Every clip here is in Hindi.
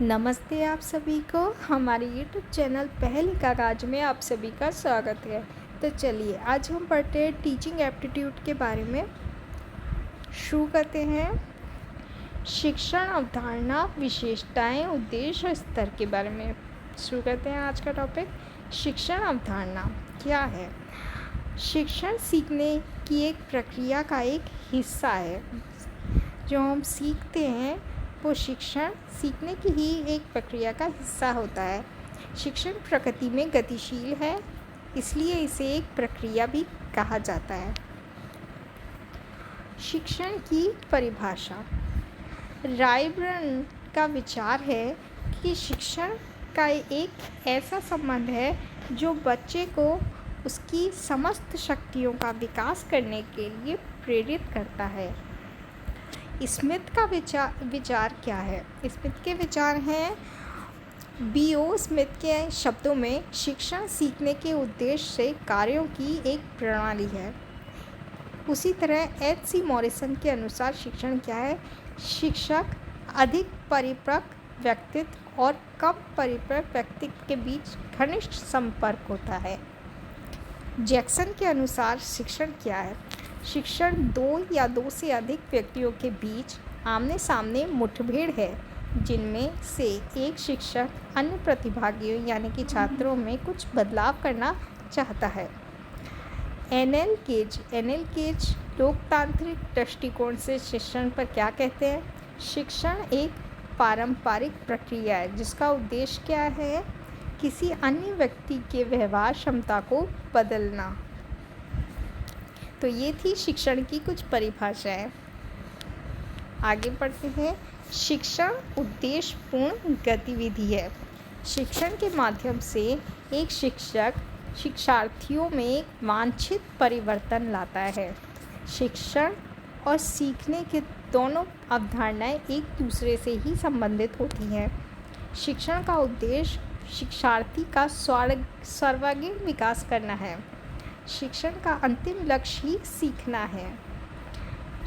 नमस्ते आप सभी को हमारे YouTube चैनल पहल का राज में आप सभी का स्वागत है। तो चलिए आज हम पढ़ते हैं टीचिंग एप्टीट्यूड के बारे में। शुरू करते हैं। शिक्षण अवधारणा, विशेषताएं, उद्देश्य और स्तर के बारे में शुरू करते हैं। आज का टॉपिक शिक्षण अवधारणा क्या है। शिक्षण सीखने की एक प्रक्रिया का एक हिस्सा है। जो हम सीखते हैं वो शिक्षण सीखने की ही एक प्रक्रिया का हिस्सा होता है। शिक्षण प्रकृति में गतिशील है, इसलिए इसे एक प्रक्रिया भी कहा जाता है। शिक्षण की परिभाषा। रायबर्न का विचार है कि शिक्षण का एक ऐसा संबंध है जो बच्चे को उसकी समस्त शक्तियों का विकास करने के लिए प्रेरित करता है। स्मिथ का विचार क्या है। स्मिथ के विचार हैं B.O. स्मिथ के शब्दों में शिक्षण सीखने के उद्देश्य से कार्यों की एक प्रणाली है। उसी तरह H.C. मॉरिसन के अनुसार शिक्षण क्या है। शिक्षक अधिक परिपक्व व्यक्तित्व और कम परिपक्व व्यक्तित्व के बीच घनिष्ठ संपर्क होता है। जैक्सन के अनुसार शिक्षण क्या है। शिक्षण दो या दो से अधिक व्यक्तियों के बीच आमने सामने मुठभेड़ है, जिनमें से एक शिक्षक अन्य प्रतिभागियों यानी कि छात्रों में कुछ बदलाव करना चाहता है। एन.एल. केज लोकतांत्रिक दृष्टिकोण से शिक्षण पर क्या कहते हैं। शिक्षण एक पारंपरिक प्रक्रिया है जिसका उद्देश्य क्या है, किसी अन्य व्यक्ति के व्यवहार क्षमता को बदलना। तो ये थी शिक्षण की कुछ परिभाषाएं। आगे बढ़ते हैं। शिक्षण उद्देश्यपूर्ण गतिविधि है। शिक्षण के माध्यम से एक शिक्षक शिक्षार्थियों में एक वांछित परिवर्तन लाता है। शिक्षण और सीखने के दोनों अवधारणाएं एक दूसरे से ही संबंधित होती हैं। शिक्षण का उद्देश्य शिक्षार्थी का सर्वांगीण विकास करना है। शिक्षण का अंतिम लक्ष्य ही सीखना है।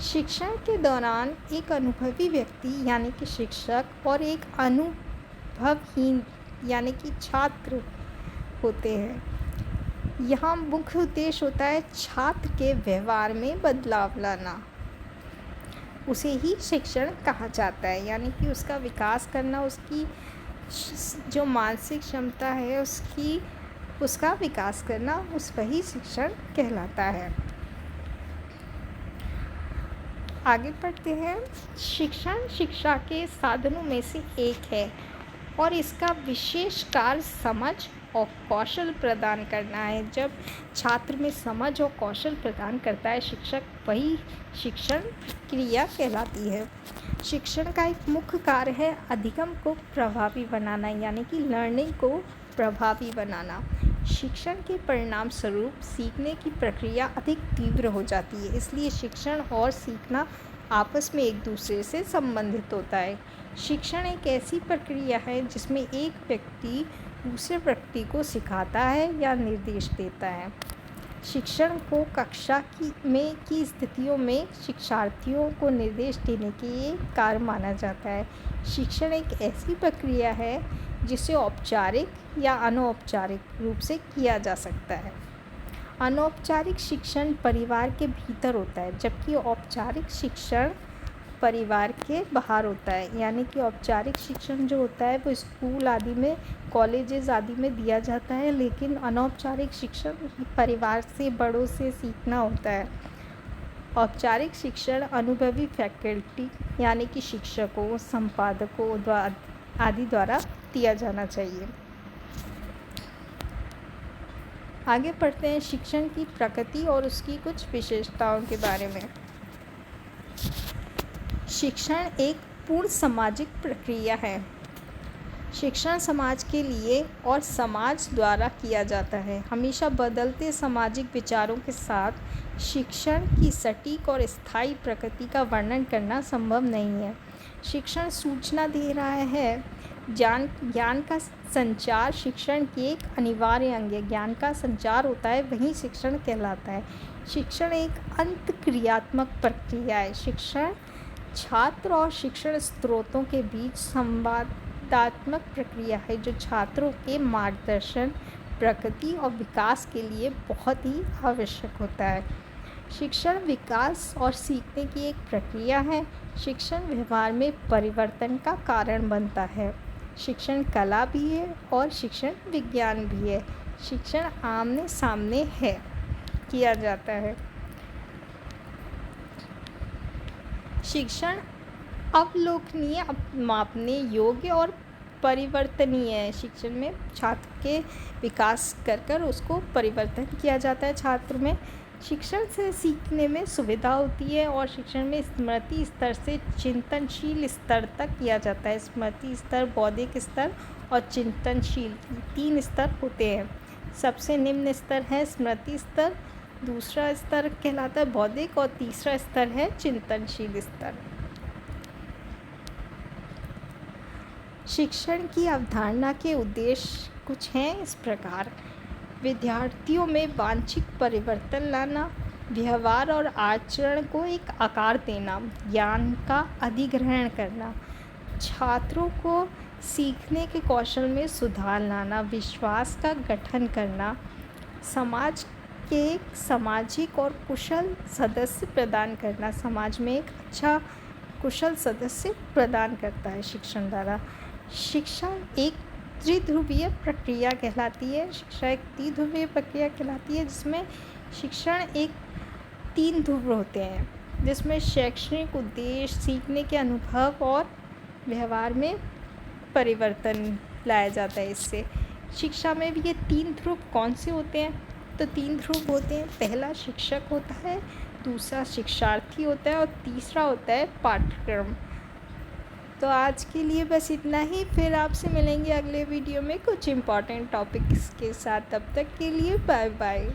शिक्षण के दौरान एक अनुभवी व्यक्ति यानी कि शिक्षक और एक अनुभवहीन यानी कि छात्र होते हैं। यहाँ मुख्य उद्देश्य होता है छात्र के व्यवहार में बदलाव लाना। उसे ही शिक्षण कहा जाता है, यानी कि उसका विकास करना, उसकी जो मानसिक क्षमता है उसका विकास करना, उस वही शिक्षण कहलाता है। आगे पढ़ते हैं। शिक्षण शिक्षा के साधनों में से एक है और इसका विशेष कार्य समझ और कौशल प्रदान करना है। जब छात्र में समझ और कौशल प्रदान करता है शिक्षक, वही शिक्षण क्रिया कहलाती है। शिक्षण का एक मुख्य कार्य है अधिगम को प्रभावी बनाना, यानी कि लर्निंग को प्रभावी बनाना। शिक्षण के परिणाम स्वरूप सीखने की प्रक्रिया अधिक तीव्र हो जाती है, इसलिए शिक्षण और सीखना आपस में एक दूसरे से संबंधित होता है। शिक्षण एक ऐसी प्रक्रिया है जिसमें एक व्यक्ति दूसरे व्यक्ति को सिखाता है या निर्देश देता है। शिक्षण को कक्षा की स्थितियों में शिक्षार्थियों को निर्देश देने के कार्य माना जाता है। शिक्षण एक ऐसी प्रक्रिया है जिसे औपचारिक या अनौपचारिक रूप से किया जा सकता है। अनौपचारिक शिक्षण परिवार के भीतर होता है, जबकि औपचारिक शिक्षण परिवार के बाहर होता है। यानी कि औपचारिक शिक्षण जो होता है वो स्कूल आदि में, कॉलेजेस आदि में दिया जाता है, लेकिन अनौपचारिक शिक्षण परिवार से, बड़ों से सीखना होता है। औपचारिक शिक्षण अनुभवी फैकल्टी यानी कि शिक्षकों, संपादकों आदि द्वारा दिया जाना चाहिए। आगे पढ़ते हैं शिक्षण की प्रकृति और उसकी कुछ विशेषताओं के बारे में। शिक्षण एक पूर्ण सामाजिक प्रक्रिया है। शिक्षण समाज के लिए और समाज द्वारा किया जाता है। हमेशा बदलते सामाजिक विचारों के साथ शिक्षण की सटीक और स्थायी प्रकृति का वर्णन करना संभव नहीं है। शिक्षण सूचना दे रहा है। ज्ञान का संचार शिक्षण की एक अनिवार्य अंग है। ज्ञान का संचार होता है, वही शिक्षण कहलाता है। शिक्षण एक अंतःक्रियात्मक प्रक्रिया है। शिक्षण छात्र और शिक्षण स्रोतों के बीच संवाद निषेधात्मक प्रक्रिया है जो छात्रों के मार्गदर्शन, प्रगति और विकास के लिए बहुत ही आवश्यक होता है। शिक्षण विकास और सीखने की एक प्रक्रिया है। शिक्षण व्यवहार में परिवर्तन का कारण बनता है। शिक्षण कला भी है और शिक्षण विज्ञान भी है। शिक्षण आमने सामने है किया जाता है। शिक्षण अवलोकनीय, मापने योग्य और परिवर्तनीय है। शिक्षण में छात्र के विकास कर उसको परिवर्तन किया जाता है छात्र में। शिक्षण से सीखने में सुविधा होती है और शिक्षण में स्मृति स्तर से चिंतनशील स्तर तक किया जाता है। स्मृति स्तर, बौद्धिक स्तर और चिंतनशील 3 स्तर होते हैं। सबसे निम्न स्तर है स्मृति स्तर, दूसरा स्तर कहलाता है बौद्धिक और तीसरा स्तर है चिंतनशील स्तर। शिक्षण की अवधारणा के उद्देश्य कुछ हैं इस प्रकार: विद्यार्थियों में वांछित परिवर्तन लाना, व्यवहार और आचरण को एक आकार देना, ज्ञान का अधिग्रहण करना, छात्रों को सीखने के कौशल में सुधार लाना, विश्वास का गठन करना, समाज के एक सामाजिक और कुशल सदस्य प्रदान करना। समाज में एक अच्छा कुशल सदस्य प्रदान करता है शिक्षण द्वारा। शिक्षा एक त्रिध्रुवीय प्रक्रिया कहलाती है। शिक्षा एक त्रिध्रुवीय प्रक्रिया कहलाती है जिसमें शिक्षण एक 3 ध्रुव होते हैं, जिसमें शैक्षणिक उद्देश्य, सीखने के अनुभव और व्यवहार में परिवर्तन लाया जाता है। इससे शिक्षा में भी ये 3 ध्रुव कौन से होते हैं? तो 3 ध्रुव होते हैं। पहला शिक्षक होता है, दूसरा शिक्षार्थी होता है और तीसरा होता है पाठ्यक्रम। तो आज के लिए बस इतना ही। फिर आपसे मिलेंगे अगले वीडियो में कुछ इम्पॉर्टेंट टॉपिक्स के साथ। तब तक के लिए बाय बाय।